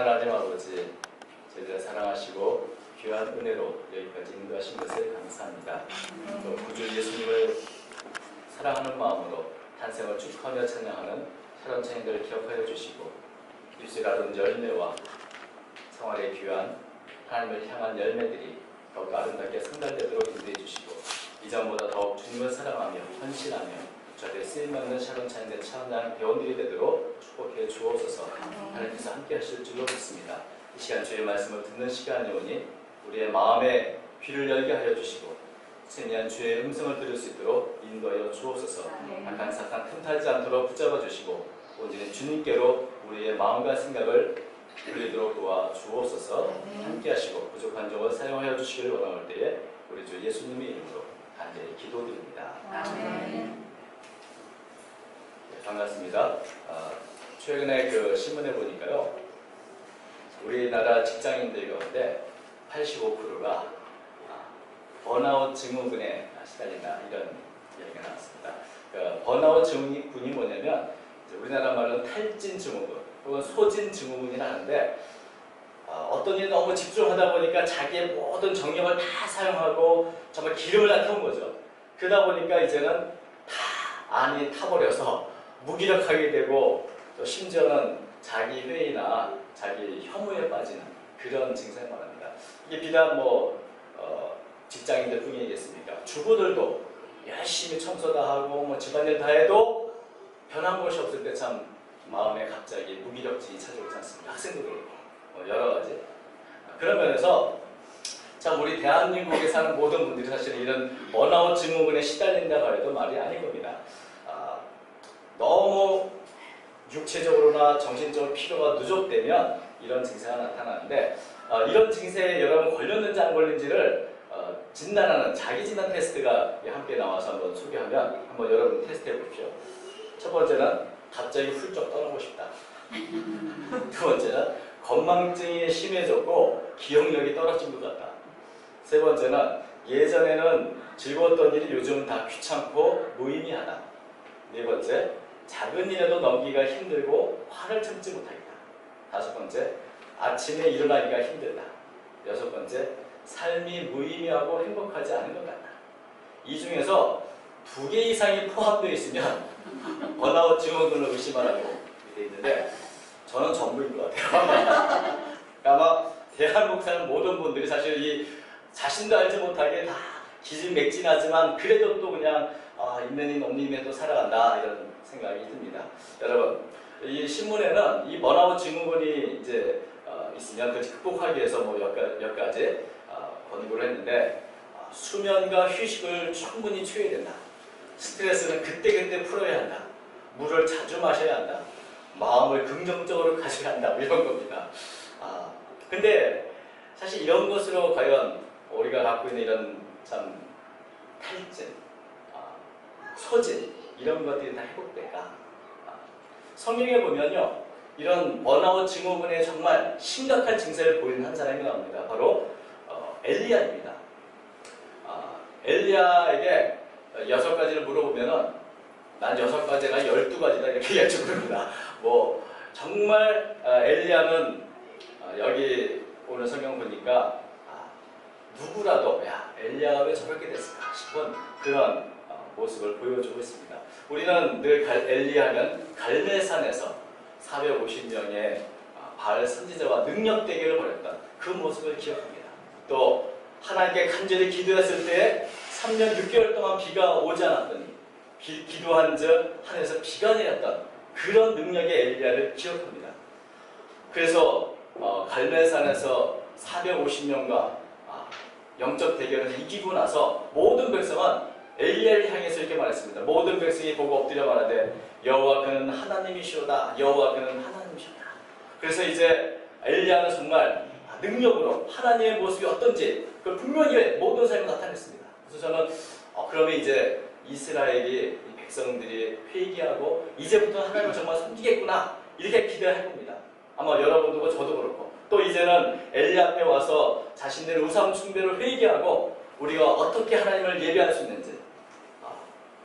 하나님 아버지, 저희들 사랑하시고 귀한 은혜로 여기까지 인도하신 것을 감사합니다. 또 구주 예수님을 사랑하는 마음으로 탄생을 축하하며 찬양하는 사람 청년들을 기억하여 주시고 입술 아름 열매와 생활의 귀한 하나님을 향한 열매들이 더욱 아름답게 성달되도록 인도해 주시고 이전보다 더욱 주님을 사랑하며 헌신하며 저희의 쓰임받는 샤론 찬양대 찬양 배원들이 되도록 축복해 주옵소서. 하나님께서 함께 하실 줄로 믿습니다. 이 시간 주의 말씀을 듣는 시간이 오니 우리의 마음에 귀를 열게 하여 주시고 세미한 주의 음성을 들을 수 있도록 인도하여 주옵소서. 약한 사탄 틈타지 않도록 붙잡아 주시고 온전히 주님께로 우리의 마음과 생각을 돌리도록 도와 주옵소서. 함께 하시고 부족한 점을 사용하여 주시기를 원하올 때에 우리 주 예수님의 이름으로 간절히 기도드립니다. 아멘. 반갑습니다. 최근에 그 신문에 보니까요, 우리나라 직장인들 가운데 85%가 번아웃 증후군에 시달린다, 이런 얘기가 나왔습니다. 번아웃 증후군이 뭐냐면 우리나라 말로는 탈진 증후군 혹은 소진 증후군이라 하는데 어떤 일에 너무 집중하다 보니까 자기의 모든 정력을 다 사용하고 정말 기름을 다 태운 거죠. 그러다 보니까 이제는 다 안이 타버려서 무기력하게 되고 또 심지어는 자기 회의나 자기 혐오에 빠지는 그런 증상을 말합니다. 이게 비단 직장인들 뿐이겠습니까? 주부들도 열심히 청소 다 하고 집안일 다 해도 변한 것이 없을 때 참 마음에 갑자기 무기력증이 찾아오지 않습니까? 학생들도 그렇고 여러 가지. 그런 면에서 참 우리 대한민국에 사는 모든 분들이 사실 이런 번아웃 증후군에 시달린다고 해도 말이 아닌 겁니다. 너무 육체적으로나 정신적으로 피로가 누적되면 이런 증세가 나타나는데 이런 증세에 여러분 걸렸는지 안 걸린지를 진단하는 자기진단 테스트가 함께 나와서 한번 소개하면 한번 여러분 테스트해 보십시오. 첫 번째는 갑자기 훌쩍 떠나고 싶다. 두 번째는 건망증이 심해졌고 기억력이 떨어진 것 같다. 세 번째는 예전에는 즐거웠던 일이 요즘은 다 귀찮고 무의미하다. 네 번째, 작은 일에도 넘기기가 힘들고 화를 참지 못하겠다. 다섯 번째, 아침에 일어나기가 힘들다. 여섯 번째, 삶이 무의미하고 행복하지 않은 것 같다. 이 중에서 2개 이상이 포함되어 있으면 번아웃 증후군을 의심하라고 되어 있는데 저는 전부인 것 같아요. 아마 대한민국 사는 모든 분들이 사실 이 자신도 알지 못하게 다 기진맥진하지만 그래도 또 그냥 있는 힘 없는 힘에도 살아간다, 이런 생각이 듭니다. 여러분, 이 신문에는 이 번아웃 증후군이 이제 있으면 그것을 극복하기 위해서 몇 가지 권고를 했는데 수면과 휴식을 충분히 취해야 된다. 스트레스는 그때그때 풀어야 한다. 물을 자주 마셔야 한다. 마음을 긍정적으로 가져야 한다. 이런 겁니다. 근데 사실 이런 것으로 과연 우리가 갖고 있는 이런 참 탈진, 소진, 이런 것들이 다 회복될까? 성경에 보면요, 이런 번아웃 증후군에 정말 심각한 증세를 보이는 한 사람이 나옵니다. 바로 엘리야입니다. 엘리야에게 6가지를 물어보면은 난 6가지가 12가지다 이렇게 여쭤봅니다. 정말 엘리야는 여기 오늘 성경 보니까 누구라도 야, 엘리야가 왜 저렇게 됐을까 싶은 그런 모습을 보여주고 있습니다. 우리는 늘 엘리야는 갈멜산에서 450명의 바알 선지자와 능력대결을 벌였던 그 모습을 기억합니다. 또 하나님께 간절히 기도했을 때 3년 6개월 동안 비가 오지 않았더니 기도한 즉 하늘에서 비가 내렸던 그런 능력의 엘리야를 기억합니다. 그래서 갈멜산에서 450명과 영적 대결을 이기고 나서 모든 백성은 엘리야를 향해서 이렇게 말했습니다. 모든 백성이 보고 엎드려 말하되 여호와 그는 하나님이시로다. 여호와 그는 하나님이시로다. 그래서 이제 엘리야는 정말 능력으로 하나님의 모습이 어떤지 그걸 분명히 모든 사람이 나타냈습니다. 그래서 저는 그러면 이제 이스라엘이 백성들이 회개하고 이제부터 하나님을 정말 섬기겠구나 이렇게 기대할 겁니다. 아마 여러분도 저도 그렇고 또 이제는 엘리야 앞에 와서 자신들의 우상 숭배를 회개하고 우리가 어떻게 하나님을 예배할 수 있는지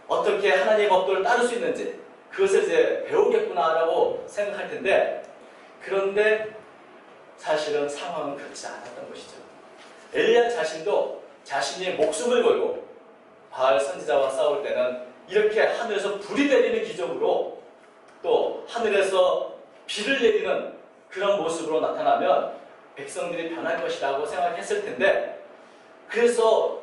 어떻게 하나님의 법도를 따를 수 있는지 그것을 이제 배우겠구나라고 생각할 텐데 그런데 사실은 상황은 그렇지 않았던 것이죠. 엘리야 자신도 자신이 목숨을 걸고 바알 선지자와 싸울 때는 이렇게 하늘에서 불이 내리는 기적으로 또 하늘에서 비를 내리는 그런 모습으로 나타나면 백성들이 변할 것이라고 생각했을 텐데, 그래서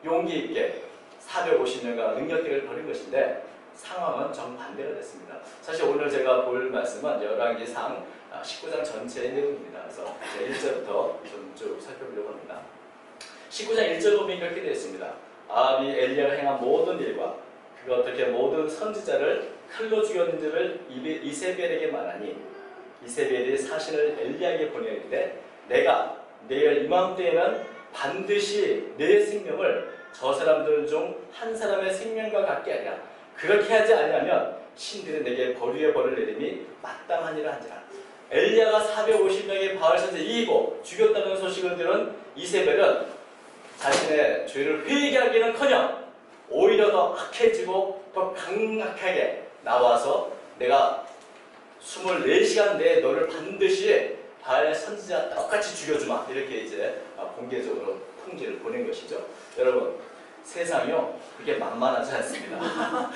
용기 있게 450년간 능력기를 벌인 것인데 상황은 정반대가 됐습니다. 사실 오늘 제가 볼 말씀은 열왕기상 19장 전체의 내용입니다. 그래서 1절부터 좀 쭉 살펴보려고 합니다. 19장 1절 보면 이렇게 되어 있습니다. 아합이 엘리야가 행한 모든 일과 그가 어떻게 모든 선지자를 칼로 죽였는지를 이세벨에게 말하니, 이세벨이 사신을 엘리야에게 보내일 때 내가 내일 이맘때에는 반드시 내 생명을 저 사람들 중 한 사람의 생명과 같게 하리라. 그렇게 하지 아니하면 신들이 내게 벌유의 벌을 내림이 마땅하니라 한지라. 엘리야가 450명의 바알 선지자 이기고 죽였다는 소식을 들은 이세벨은 자신의 죄를 회개하기는커녕 오히려 더 악해지고 더 강력하게 나와서 내가 24시간 내에 너를 반드시 바알 선지자 똑같이 죽여주마, 이렇게 이제 공개적으로 통지를 보낸 것이죠. 여러분, 세상이요 그게 만만하지 않습니다.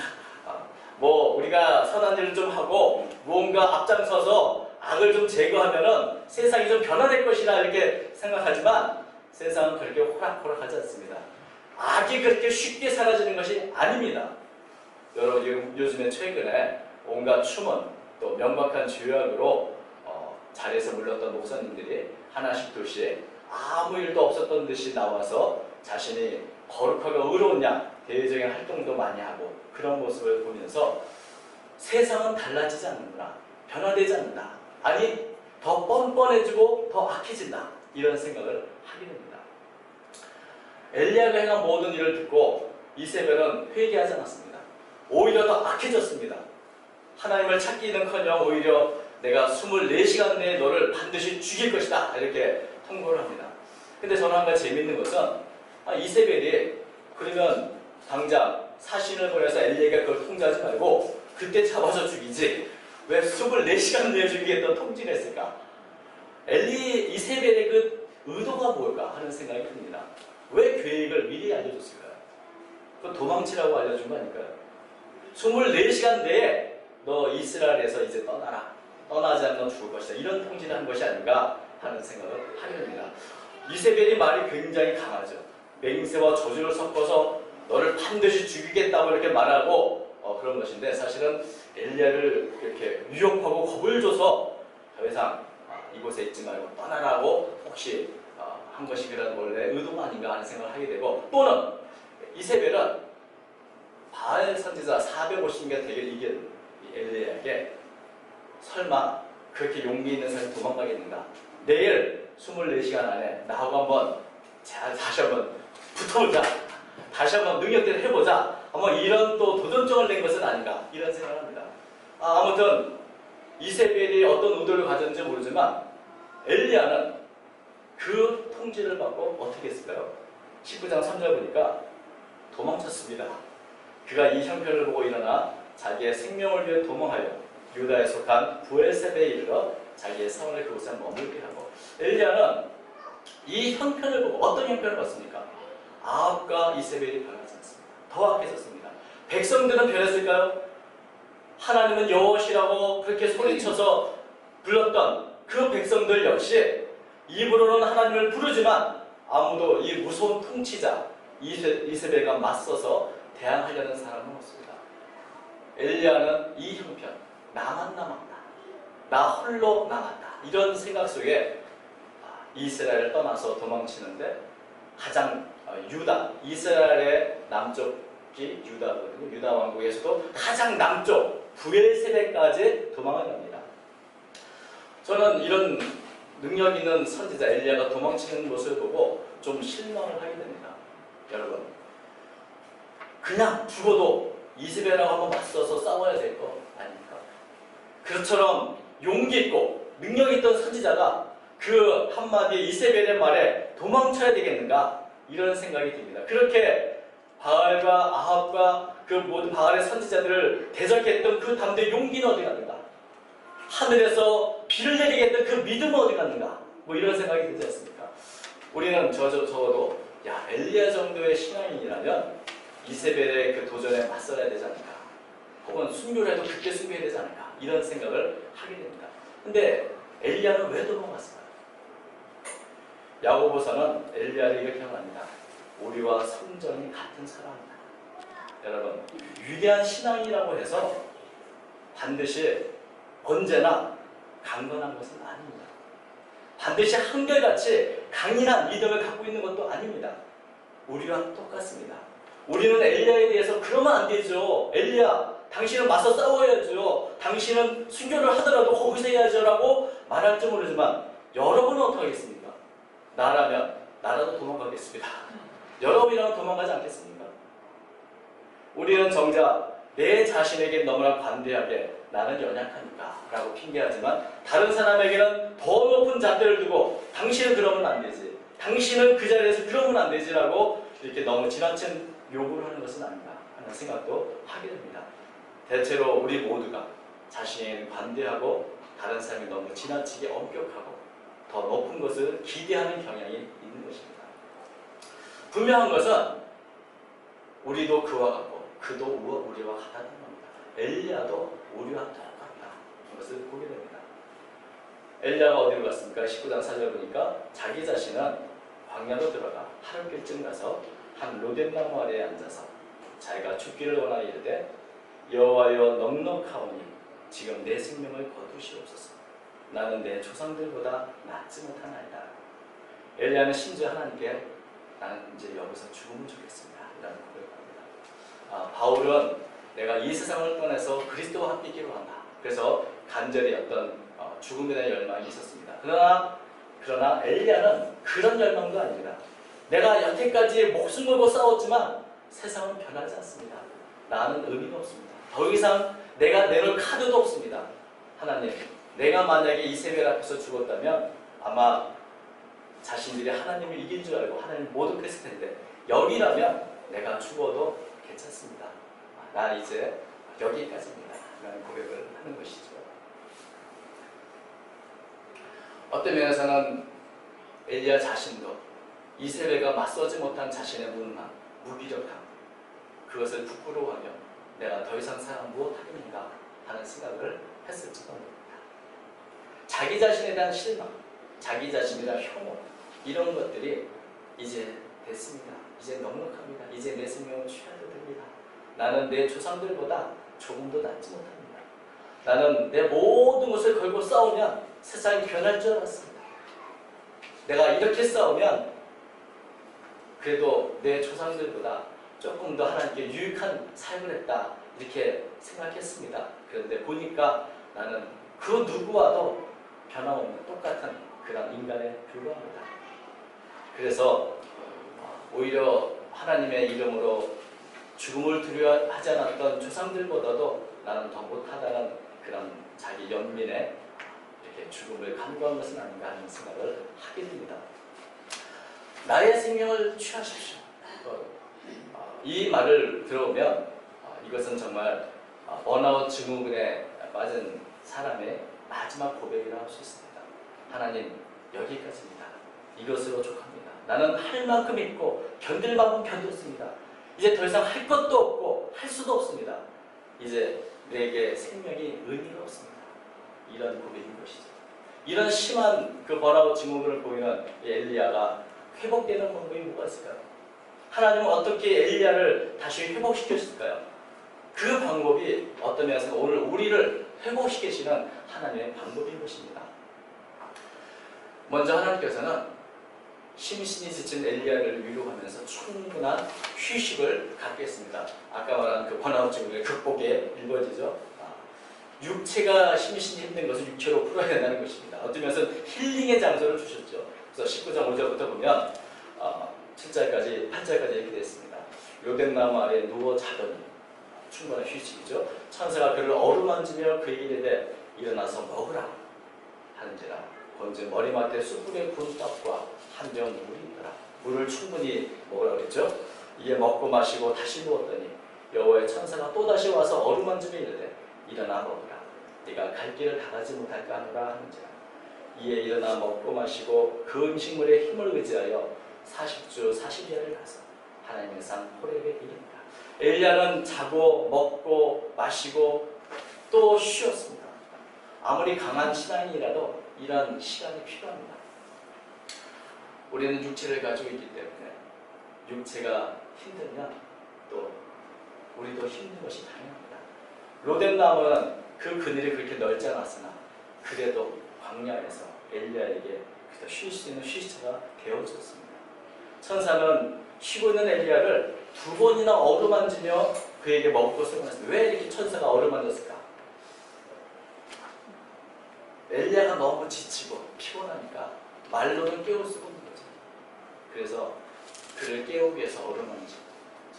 뭐 우리가 선한 일을 좀 하고 무언가 앞장서서 악을 좀 제거하면은 세상이 좀 변화될 것이라 이렇게 생각하지만 세상은 그렇게 호락호락하지 않습니다. 악이 그렇게 쉽게 사라지는 것이 아닙니다. 여러분, 요즘에 최근에 온갖 춤은 또 명백한 죄악으로 자리에서 물렀던 목사님들이 하나씩 둘씩 아무 일도 없었던 듯이 나와서 자신이 거룩하고 의로운 양 대외적인 활동도 많이 하고 그런 모습을 보면서 세상은 달라지지 않는구나, 변화되지 않는다, 아니 더 뻔뻔해지고 더 악해진다, 이런 생각을 하게 됩니다. 엘리야가 행한 모든 일을 듣고 이세벨은 회개하지 않았습니다. 오히려 더 악해졌습니다. 하나님을 찾기는커녕 오히려 내가 24시간 내에 너를 반드시 죽일 것이다, 이렇게 통보를 합니다. 근데 저는 한 가지 재밌는 것은 이세벨이 그러면 당장 사신을 보내서 엘리야가 그걸 통제하지 말고 그때 잡아서 죽이지 왜 24시간 내에 죽이겠다는 통지를 했을까? 이세벨의 그 의도가 뭘까 하는 생각이 듭니다. 왜 계획을 미리 알려줬을까요? 그 도망치라고 알려준 거 아닐까요? 24시간 내에 너 이스라엘에서 이제 떠나라, 떠나지 않으면 죽을 것이다, 이런 통지를 한 것이 아닌가 하는 생각을 하게 됩니다. 이세벨이 말이 굉장히 강하죠. 맹세와 저주를 섞어서 너를 반드시 죽이겠다고 이렇게 말하고 그런 것인데, 사실은 엘리야를 이렇게 유혹하고 겁을 줘서 더 이상 이곳에 있지 말고 떠나라고 혹시 한 것이 그런 원래 의도가 아닌가 하는 생각을 하게 되고, 또는 이세벨은 바알 선지자 450명 대결 이긴 엘리야에게 설마 그렇게 용기 있는 사람이 도망가겠는가? 내일 24시간 안에 나하고 한번 다시 한번 붙어보자, 다시 한번 능력대로 해보자, 아마 이런 또 도전장을 낸 것은 아닌가, 이런 생각을 합니다. 아무튼 이세벨이 어떤 의도를 가졌는지 모르지만 엘리야는 그 통지를 받고 어떻게 했을까요? 19장 3절 보니까 도망쳤습니다. 그가 이 형편을 보고 일어나 자기의 생명을 위해 도망하여 유다에 속한 부엘세베에 이르러 자기의 사원을 그곳에 머물게 하고, 엘리야는 이 형편을 보고 어떤 형편을 봤습니까? 아합과 이세벨이 변하지 않습니다. 더 악해졌습니다. 백성들은 변했을까요? 하나님은 여호와시라고 그렇게 소리쳐서 불렀던 그 백성들 역시 입으로는 하나님을 부르지만 아무도 이 무서운 통치자 이세벨과 맞서서 대항하려는 사람은 없습니다. 엘리야는 이 형편, 나만 남았다, 나 홀로 남았다, 이런 생각 속에 이스라엘을 떠나서 도망치는데 가장 유다, 이스라엘의 남쪽이 유다거든요. 유다 왕국에서도 가장 남쪽 부엘세베까지 도망을 갑니다. 저는 이런 능력 있는 선지자 엘리야가 도망치는 모습을 보고 좀 실망을 하게 됩니다. 여러분, 그냥 죽어도 이세벨하고 한번 맞서서 싸워야 될 거 아닙니까? 그처럼 용기 있고 능력 있던 선지자가 그 한마디 이세벨의 말에 도망쳐야 되겠는가, 이런 생각이 듭니다. 그렇게 바알과 아합과 그 모든 바알의 선지자들을 대적했던 그 담대의 용기는 어디 갔는가? 하늘에서 비를 내리겠다 그 믿음은 어디 갔는가? 뭐 이런 생각이 들지 않습니까? 우리는 적어도 야 엘리야 정도의 신앙인이라면 이세벨의 그 도전에 맞서야 되지 않을까? 혹은 순교라도 그때 순교해야 되지 않을까? 이런 생각을 하게 됩니다. 근데 엘리야는 왜 도망갔을까요? 야고보서는 엘리야를 이렇게 말합니다. 우리와 성전이 같은 사람이다. 여러분, 위대한 신앙이라고 해서 반드시 언제나 강건한 것은 아닙니다. 반드시 한결같이 강인한 믿음을 갖고 있는 것도 아닙니다. 우리와 똑같습니다. 우리는 엘리야에 대해서 그러면 안 되죠. 엘리야, 당신은 맞서 싸워야죠. 당신은 순교를 하더라도 거기서 해야죠 라고 말할지 모르지만 여러분은 어떻게 하겠습니까? 나라면 나라도 도망가겠습니다. 여러분이라면 도망가지 않겠습니까? 우리는 정작 내 자신에게 너무나 관대하게 나는 연약하니까 라고 핑계하지만 다른 사람에게는 더 높은 잣대를 두고 당신은 그러면 안 되지, 당신은 그 자리에서 그러면 안 되지 라고 이렇게 너무 지나친 요구를 하는 것은 아닌가 하는 생각도 하게 됩니다. 대체로 우리 모두가 자신이 관대하고 다른 사람이 너무 지나치게 엄격하고 더 높은 것을 기대하는 경향이 있는 것입니다. 분명한 것은 우리도 그와 같고 그도 우리와 같다는 겁니다. 엘리야도 우리와 똑같다. 이것을 보게 됩니다. 엘리야가 어디로 갔습니까? 19장 4절 보니까 자기 자신은 광야로 들어가 하룻길쯤 가서 한 로뎀나무 아래에 앉아서 자기가 죽기를 원하여 이르되 여호와여 넉넉하오니 지금 내 생명을 거두시옵소서. 나는 내 조상들보다 낫지 못하나이다. 엘리야는 심지어 하나님께 나는 이제 여기서 죽으면 좋겠습니다 라는 고백을 합니다. 바울은 내가 이 세상을 떠나서 그리스도와 함께 있기로 한다. 그래서 간절히 어떤 죽음에 대한 열망이 있었습니다. 그러나 엘리야는 그런 열망도 아닙니다. 내가 여태까지 목숨 걸고 싸웠지만 세상은 변하지 않습니다. 나는 의미가 없습니다. 더 이상 내가 내놓을 카드도 없습니다. 하나님, 내가 만약에 이세벨 앞에서 죽었다면 아마 자신들이 하나님을 이길 줄 알고 하나님 모독했을 텐데 여기라면 내가 죽어도 괜찮습니다. 나 이제 여기까지입니다 라는 고백을 하는 것이죠. 어떤 면에서는 엘리야 자신도 이세벨과 맞서지 못한 자신의 무능함, 무기력함, 그것을 부끄러워하며 내가 더 이상 살아 무엇하겠는가 하는 생각을 했을지도 모릅니다. 자기 자신에 대한 실망, 자기 자신에 대한 혐오, 이런 것들이 이제 됐습니다. 이제 넉넉합니다. 이제 내 생명을 취하도 됩니다. 나는 내 조상들보다 조금도 낫지 못합니다. 나는 내 모든 것을 걸고 싸우면 세상이 변할 줄 알았습니다. 내가 이렇게 싸우면 그래도 내 조상들보다 조금 더 하나님께 유익한 삶을 했다 이렇게 생각했습니다. 그런데 보니까 나는 그 누구와도 변함없는 똑같은 그런 인간에 불과합니다. 그래서 오히려 하나님의 이름으로 죽음을 두려워하지 않았던 조상들보다도 나는 더 못하다는 그런 자기 연민에 이렇게 죽음을 간구한 것은 아닌가 하는 생각을 하게 됩니다. 나의 생명을 취하십시오. 이 말을 들어보면 이것은 정말 번아웃 증후군에 빠진 사람의 마지막 고백이라고 할 수 있습니다. 하나님, 여기까지입니다. 이것으로 족합니다. 나는 할 만큼 있고 견딜 만큼 견뎠습니다. 이제 더 이상 할 것도 없고 할 수도 없습니다. 이제 내게 생명이 의미가 없습니다. 이런 고백인 것이죠. 이런 심한 그 번아웃 증후군을 보이는 엘리야가 회복되는 방법이 뭐가 있을까요? 하나님은 어떻게 엘리야를 다시 회복시켰을까요? 그 방법이 어떤 면에서 오늘 우리를 회복시키시는 하나님의 방법인 것입니다. 먼저 하나님께서는 심신이 지친 엘리야를 위로하면서 충분한 휴식을 갖게 했습니다. 아까 말한 그 번아웃 증후군의 극복에 일궈지죠. 육체가 심신이 힘든 것을 육체로 풀어야 된다는 것입니다. 어떤 면에서 힐링의 장소를 주셨죠. 그래서 19장 5절부터 보면 7절까지 8절까지 이렇게 되어 있습니다. 로뎀나무 아래에 누워 자더니 충분한 휴식이죠. 천사가 그를 어루만지며 그에게 이르되 일어나서 먹으라 하는지라 본즉 머리맡에 숯불에 구운 떡과 한 병 물이 있더라. 물을 충분히 먹으라고 그랬죠. 이에 먹고 마시고 다시 누웠더니 여호와의 천사가 또다시 와서 어루만지며 이르되 일어나 먹으라. 네가 갈 길을 다가지 못할까 하노라 하는지라. 이에 일어나 먹고 마시고 그 음식물의 힘을 의지하여 40주 40夜를 가서 하나님의 산 호렙에 이릅니다. 엘리야는 자고 먹고 마시고 또 쉬었습니다. 아무리 강한 신앙인이라도 이런 시간이 필요합니다. 우리는 육체를 가지고 있기 때문에 육체가 힘들면 또 우리도 힘든 것이 당연합니다. 로뎀나무는 그 그늘이 그렇게 넓지 않았으나 그래도 광야에서 엘리야에게 쉴 수 있는 휴식처가 되어줬습니다. 천사는 쉬고 있는 엘리야를 2번이나 어루만지며 그에게 먹을 것을 말했습니다. 왜 이렇게 천사가 어루만졌을까? 엘리야가 너무 지치고 피곤하니까 말로는 깨울 수가 없는 거죠. 그래서 그를 깨우기 위해서 어루만지고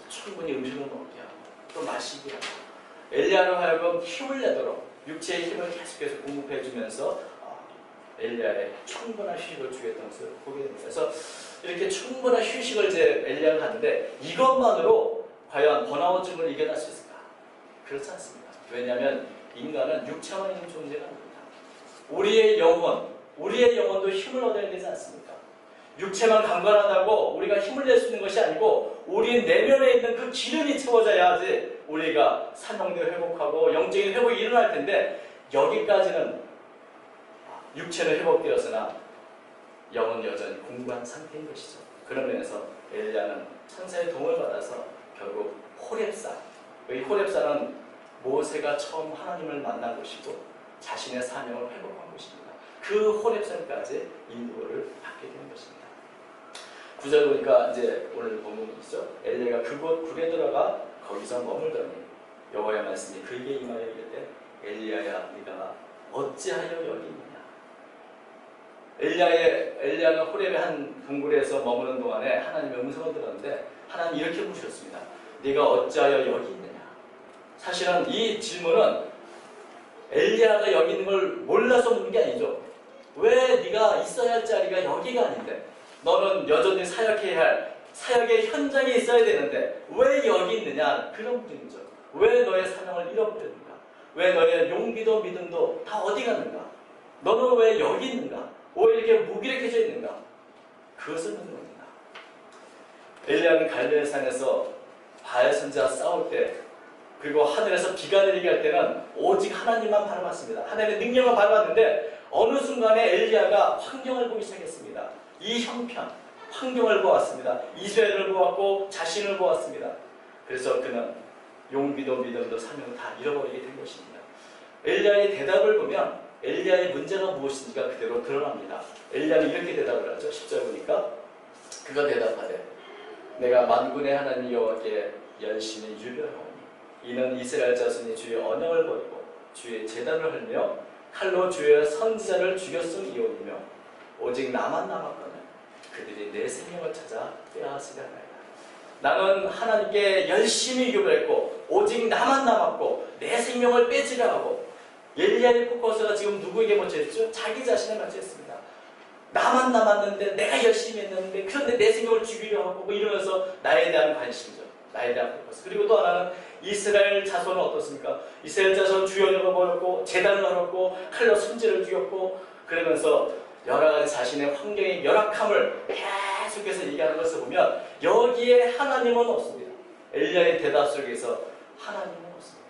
충분히 음식을 먹게 하고 또 마시게 하고 엘리야로 하여금 힘을 내도록 육체의 힘을 계속해서 공급해주면서 엘리야의 충분한 휴식을 주겠다는 것을 보게 됩니다. 그래서 이렇게 충분한 휴식을 이제 엘리야가 하는데 이것만으로 과연 번아웃증을 이겨낼 수 있을까? 그렇지 않습니다. 왜냐하면 인간은 육체만 있는 존재가 아닙니다. 우리의 영혼도 힘을 얻어야 되지 않습니까? 육체만 강건하다고 우리가 힘을 낼 수 있는 것이 아니고 우리 내면에 있는 그 기름이 채워져야지 우리가 사명도 회복하고 영적인 회복이 일어날 텐데 여기까지는 육체는 회복되었으나 영은 여전히 공부한 상태인 것이죠. 그런 면에서 엘리야는 천사의 도움을 받아서 결국 호렙산, 이 호렙산은 모세가 처음 하나님을 만난 곳이고 자신의 사명을 회복한 곳입니다. 그 호렙산까지 인도를 받게 되는 것입니다. 9절 보니까 이제 오늘 본문이죠. 엘리야가 그곳 굴에 들어가 거기서 머물더니 여호와의 말씀이 그에게 임하여 이르되 엘리야야 네가 어찌하여 여기 있느냐. 엘리야가 호렙의 한 동굴에서 머무는 동안에 하나님의 음성을 들었는데 하나님 이렇게 물으셨습니다. 네가 어찌하여 여기 있느냐. 사실은 이 질문은 엘리야가 여기 있는 걸 몰라서 묻는 게 아니죠. 왜 네가 있어야 할 자리가 여기가 아닌데 너는 여전히 사역해야 할 사역의 현장에 있어야 되는데 왜 여기 있느냐. 그런 분이죠. 왜 너의 사명을 잃어버렸는가. 왜 너의 용기도 믿음도 다 어디 갔는가. 너는 왜 여기 있는가. 왜 이렇게 무기력해져 있는가. 그것을 묻는 겁니다. 엘리야는 갈멜 산에서 바알 선지자와 싸울 때 그리고 하늘에서 비가 내리게 할 때는 오직 하나님만 바라봤습니다. 하나님의 능력을 바라봤는데 어느 순간에 엘리야가 환경을 보기 시작했습니다. 이 형편, 환경을 보았습니다. 이스라엘을 보았고 자신을 보았습니다. 그래서 그는 용기도 믿음도 사명도 다 잃어버리게 된 것입니다. 엘리야의 대답을 보면 엘리야의 문제가 무엇인지가 그대로 드러납니다. 엘리야는 이렇게 대답을 하죠. 10절 보니까 그가 대답하되 내가 만군의 하나님 여호와께 열심히 유별하오니 이는 이스라엘 자손이 주의 언약을 버리고 주의 제단을 헐며 칼로 주의 선지자를 죽였음이오니며 오직 나만 남았거늘 그들이 내 생명을 찾아 빼앗으려 하나이다. 나는 하나님께 열심히 유별했고 오직 나만 남았고 내 생명을 뺏으려 하고 엘리야의 포커스가 지금 누구에게 맞춰있죠? 자기 자신에 맞춰있습니다. 나만 남았는데 내가 열심히 했는데 그런데 내 생명을 죽이려 하고 뭐 이러면서 나에 대한 관심이죠. 나에 대한 포커스. 그리고 또 하나는 이스라엘 자손은 어떻습니까? 이스라엘 자손 주연을 버렸고 제단을 걸었고 칼로 선지를 죽였고 그러면서 여러 가지 자신의 환경의 열악함을 계속해서 얘기하는 것을 보면 여기에 하나님은 없습니다. 엘리야의 대답 속에서 하나님은 없습니다.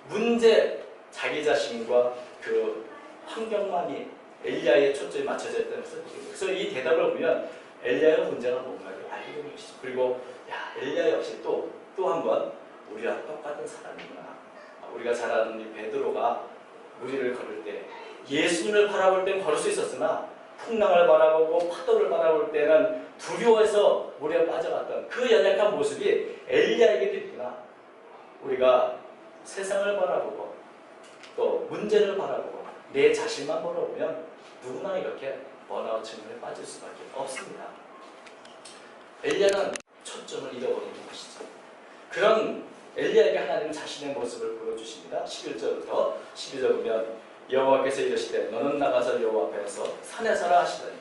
문제, 자기 자신과 그 환경만이 엘리야의 초점이 맞춰져 있다는 것을 보게 됩니다. 그래서 이 대답을 보면 엘리야의 문제가 뭔가를 알게 되는 것이죠. 그리고 엘리야 역시 또 한 번 우리와 똑같은 사람이구나. 우리가 잘 아는 이 베드로가 무리를 걸을 때 예수님을 바라볼 때는 걸을 수 있었으나 풍랑을 바라보고 파도를 바라볼 때는 두려워해서 물에 빠져갔던 그 연약한 모습이 엘리야에게도 있구나. 우리가 세상을 바라보고 또 문제를 바라보고 내 자신만 바라보면 누구나 이렇게 번아웃 증후에 빠질 수밖에 없습니다. 엘리야는 초점을 잃어버리는 것이죠. 그런 엘리야에게 하나님은 자신의 모습을 보여주십니다. 11절부터 12절 보면 여호와께서 이르시되 너는 나가서 여호와 앞에서 산에 서라 하시더니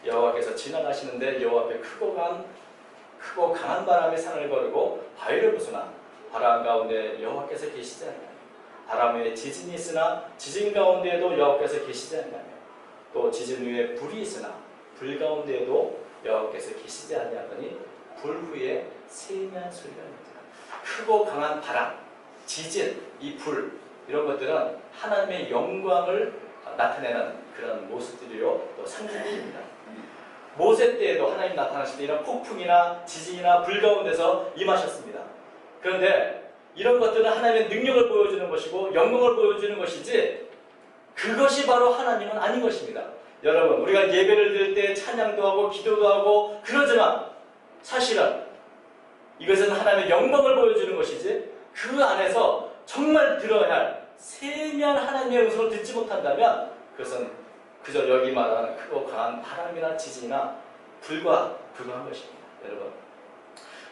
여호와께서 지나가시는데 여호와 앞에 크고 강한 바람이 산을 거르고 바위를 부수나 바람 가운데 여호와께서 계시지 않나니 바람 위에 지진이 있으나 지진 가운데에도 여호와께서 계시지 않냐며 또 지진 위에 불이 있으나 불 가운데에도 여호와께서 계시지 않냐더니 불 후에 세미한 소리가 있느니라. 크고 강한 바람, 지진, 이 불 이런 것들은 하나님의 영광을 나타내는 그런 모습들이요 또 상징입니다. 모세 때에도 하나님 나타나실 때 이런 폭풍이나 지진이나 불 가운데서 임하셨습니다. 그런데 이런 것들은 하나님의 능력을 보여주는 것이고 영광을 보여주는 것이지 그것이 바로 하나님은 아닌 것입니다. 여러분 우리가 예배를 드릴 때 찬양도 하고 기도도 하고 그러지만 사실은 이것은 하나님의 영광을 보여주는 것이지 그 안에서 정말 들어야 할 세미한 하나님의 음성을 듣지 못한다면 그것은 그저 여기 말하는 크고 강한 바람이나 지진이나 불과 불과한 것입니다. 여러분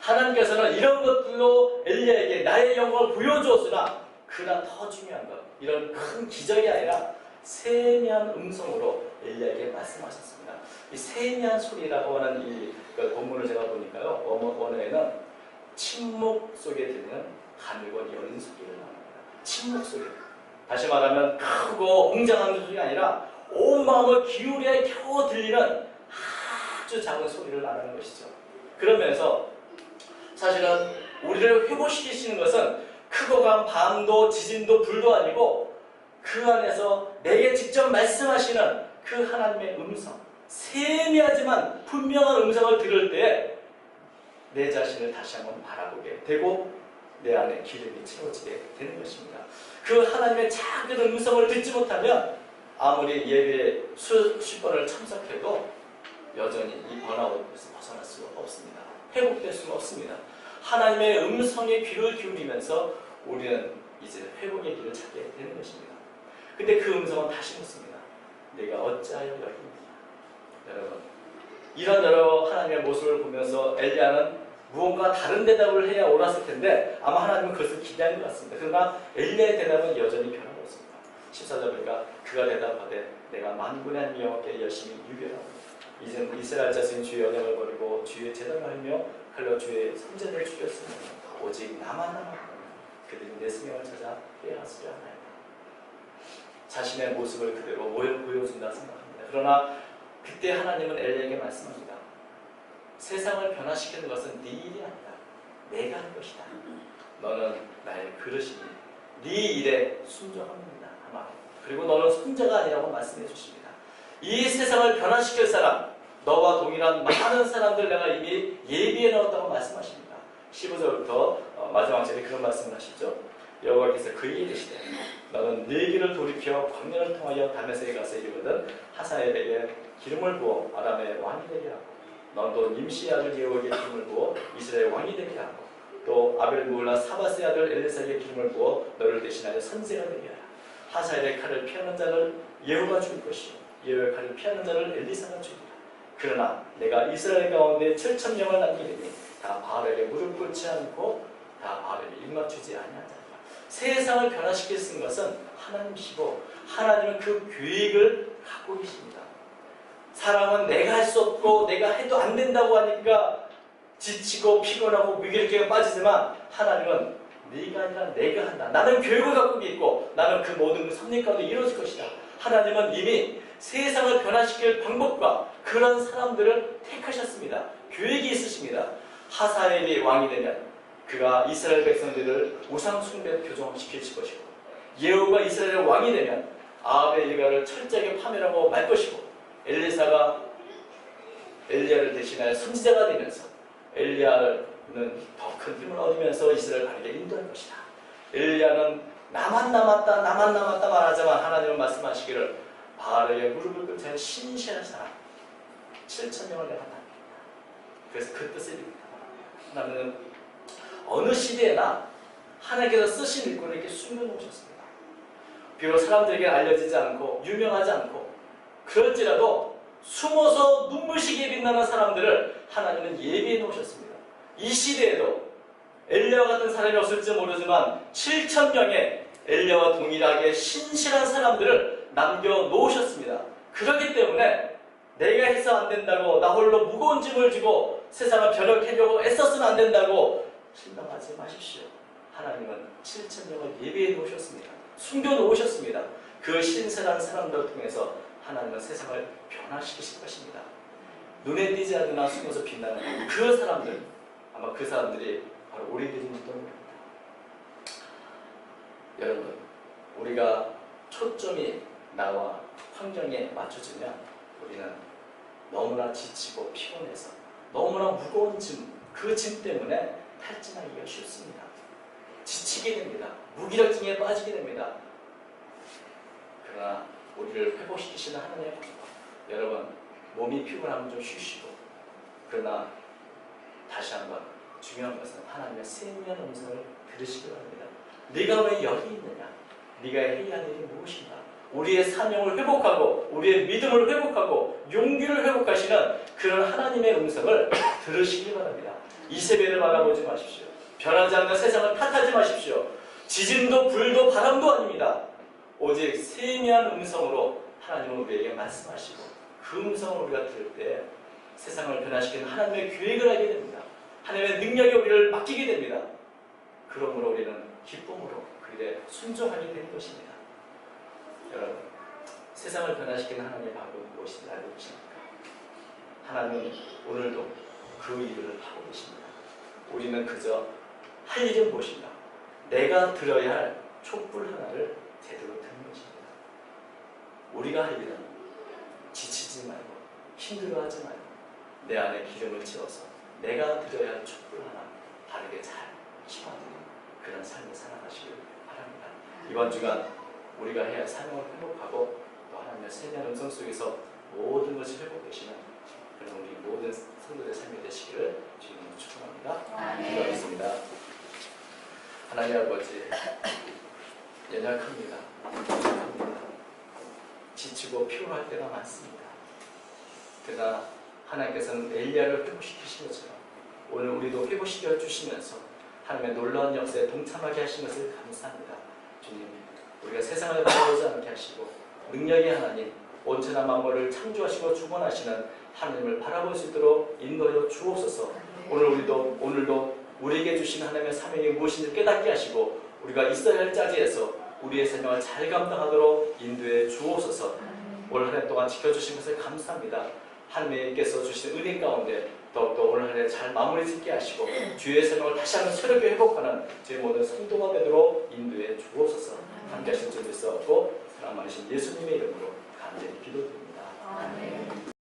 하나님께서는 이런 것들로 엘리야에게 나의 영광을 보여주었으나 그러나 더 중요한 것 이런 큰 기적이 아니라 세미한 음성으로 엘리야에게 말씀하셨습니다. 이 세미한 소리라고 하는 이 본문을 제가 보니까요 원어에는 침묵 속에 들리는 가늘고 여린 소리를 말합니다. 침묵 소리. 다시 말하면 크고 웅장한 소리가 아니라 온 마음을 기울여야 겨우 들리는 아주 작은 소리를 말하는 것이죠. 그러면서 사실은 우리를 회복시키시는 것은 크고 강한 바람도 지진도 불도 아니고 그 안에서 내게 직접 말씀하시는 그 하나님의 음성 세미하지만 분명한 음성을 들을 때 내 자신을 다시 한번 바라보게 되고 내 안에 기름이 채워지게 되는 것입니다. 그 하나님의 작은 음성을 듣지 못하면 아무리 예배에 수십 번을 참석해도 여전히 이 번아웃에서 벗어날 수가 없습니다. 회복될 수가 없습니다. 하나님의 음성에 귀를 기울이면서 우리는 이제 회복의 길을 찾게 되는 것입니다. 근데 그 음성은 다시 묻습니다. 내가 어찌하여 여기 있느냐. 여러분 이런 여러 하나님의 모습을 보면서 엘리야는 무언가 다른 대답을 해야 옳았을 텐데 아마 하나님은 그것을 기대하는 것 같습니다. 그러나 엘리야의 대답은 여전히 변하고 있습니다. 14절 보니까 그가 대답하되 내가 만군의 하나님 여호와께 열심히 유별하고 이제 이스라엘 자손이 주의 언약을 버리고 주의 제단을 하며 칼로 주의 선제를 죽였으니 오직 나만 남았다. 그들이 내 생명을 찾아 빼앗으려 하나이다. 자신의 모습을 그대로 보여준다 생각합니다. 그러나 그때 하나님은 엘리야에게 말씀합니다. 세상을 변화시키는 것은 네 일이 아니라 내가 할 것이다. 너는 나의 그릇이니 네 일에 순종합니다. 아마 그리고 너는 손자가 아니라고 말씀해 주십니다. 이 세상을 변화시킬 사람 너와 동일한 많은 사람들 내가 이미 예비해 놓았다고 말씀하십니다. 15절부터 마지막 절에 그런 말씀을 하시죠. 여호와께서 그에게 이르시되 너는 네 길을 돌이켜 광야를 통하여 다메섹에 가서 이르거든 하사엘에게 기름을 부어 아람의 왕이 되게 하고 너도 nim시의 아들 예후에게 기름을 부어 이스라엘 왕이 되게 하고 또 아벨무올라 사바스의 아들 엘리사에게 기름을 부어 너를 대신하여 선지자가 되게 하라. 하사엘의 칼을 피하는 자를 예후가 죽일 것이요 예후의 칼을 피하는 자를 엘리사가 죽이라. 그러나 내가 이스라엘 가운데 7,000명을 남기리니 다 바알에게 무릎 꿇지 않고 다 바알에게 입맞추지 아니하리라. 세상을 변화시킬 수 있는 것은 하나님이시고 하나님은 그 계획을 갖고 계십니다. 사람은 내가 할 수 없고 내가 해도 안 된다고 하니까 지치고 피곤하고 무기력증에 빠지지만 하나님은 네가 아니라 내가 한다. 나는 계획을 갖고 있고 나는 그 모든 섭리 가운데 이루어질 것이다. 하나님은 이미 세상을 변화시킬 방법과 그런 사람들을 택하셨습니다. 계획이 있으십니다. 하사엘이 왕이 되면 그가 이스라엘 백성들을 우상 숭배에 교정시킬 것이고 예후가 이스라엘 왕이 되면 아합의 일가를 철저하게 파멸하고 말 것이고 엘리사가 엘리야를 대신하여 선지자가 되면서 엘리야는 더 큰 힘을 얻으면서 이스라엘 바르게 인도할 것이다. 엘리야는 나만 남았다 말하자만 하나님은 말씀하시기를 바알에게 무릎을 꿇자 신실한 사람 7,000명을 내가 남긴다. 그래서 그 뜻을 입니다. 하나님은 어느 시대에나 하나님께서 쓰신 일꾼을 이렇게 숨겨놓으셨습니다. 비록 사람들에게 알려지지 않고 유명하지 않고 그럴지라도 숨어서 눈부시게 빛나는 사람들을 하나님은 예비해 놓으셨습니다. 이 시대에도 엘리야와 같은 사람이 없을지 모르지만 7,000명의 엘리야와 동일하게 신실한 사람들을 남겨놓으셨습니다. 그렇기 때문에 내가 해서 안 된다고 나 홀로 무거운 짐을 지고 세상을 변혁하려고 애써서는 안 된다고 실망하지 마십시오. 하나님은 7,000명을 예비해 놓으셨습니다. 숨겨놓으셨습니다. 그 신실한 사람들을 통해서 하나님은 세상을 변화시키실 것입니다. 눈에 띄지 않으나 숨어서 빛나는 그 사람들, 아마 그 사람들이 바로 우리들인지도 모릅니다. 여러분, 우리가 초점이 나와 환경에 맞춰지면 우리는 너무나 지치고 피곤해서 너무나 무거운 짐, 그 짐 때문에 탈진하기가 쉽습니다. 지치게 됩니다. 무기력증에 빠지게 됩니다. 그러나 우리를 회복시키시는 하나님의 방법, 여러분 몸이 피곤하면 좀 쉬시고, 그러나 다시 한번 중요한 것은 하나님의 세미한 음성을 들으시기 바랍니다. 네가 왜 여기 있느냐? 네가 해야 할 일이 무엇인가? 우리의 사명을 회복하고 우리의 믿음을 회복하고 용기를 회복하시는 그런 하나님의 음성을 들으시기 바랍니다. 이세벨을 바라보지 마십시오. 변하지 않는 세상을 탓하지 마십시오. 지진도 불도 바람도 아닙니다. 오직 세미한 음성으로 하나님은 우리에게 말씀하시고, 그 음성을 우리가 들을 때 세상을 변화시키는 하나님의 계획을 하게 됩니다. 하나님의 능력이 우리를 맡기게 됩니다. 그러므로 우리는 기쁨으로 그 일에 순종하게 되는 것입니다. 여러분, 세상을 변화시키는 하나님의 방법은 무엇인지 알고 계십니까? 하나님은 오늘도 그 일을 하고 계십니다. 우리는 그저 할 일은 무엇인가? 내가 들어야 할 촛불 하나를 제대로 듣는 것입니다. 우리가 할 일은 지치지 말고 힘들어하지 말고 내 안에 기름을 채워서 내가 들어야 할 촛불 하나 바르게 잘 키워드리는 그런 삶을 살아가시길 바랍니다. 이번 주간 우리가 해야 할 사명을 회복하고 또 하나님의 세미한 음성 속에서 모든 것을 회복되시는 그런 우리 모든 성도들의 삶이 되시기를 주님으로 축원합니다. 기도하겠습니다. 하나님 아버지, 연약합니다. 지치고 피곤할 때가 많습니다. 그러나 하나님께서는 엘리야를 회복시키신 것처럼 오늘 우리도 회복시켜 주시면서 하나님의 놀라운 역사에 동참하게 하신 것을 감사합니다. 주님, 우리가 세상을 바라보지 않게 하시고 능력의 하나님, 온전한 만물을 창조하시고 주관하시는 하나님을 바라볼 수 있도록 인도하여 주옵소서. 오늘도 우리에게 주신 하나님의 사명이 무엇인지 깨닫게 하시고 우리가 있어야 할 자리에서 우리의 사명을 잘 감당하도록 인도해 주옵소서. 올 한 해 동안 지켜주신 것을 감사합니다. 하나님께서 주신 은혜 가운데 더욱더 오늘 한 해 잘 마무리 짓게 하시고 주의 사명을 다시 한번 새롭게 회복하는 저희 모든 성도가 되도록 인도해 주옵소서. 함께 하실 줄 믿사옵고 사랑 많으신 예수님의 이름으로 간절히 기도드립니다. 아멘.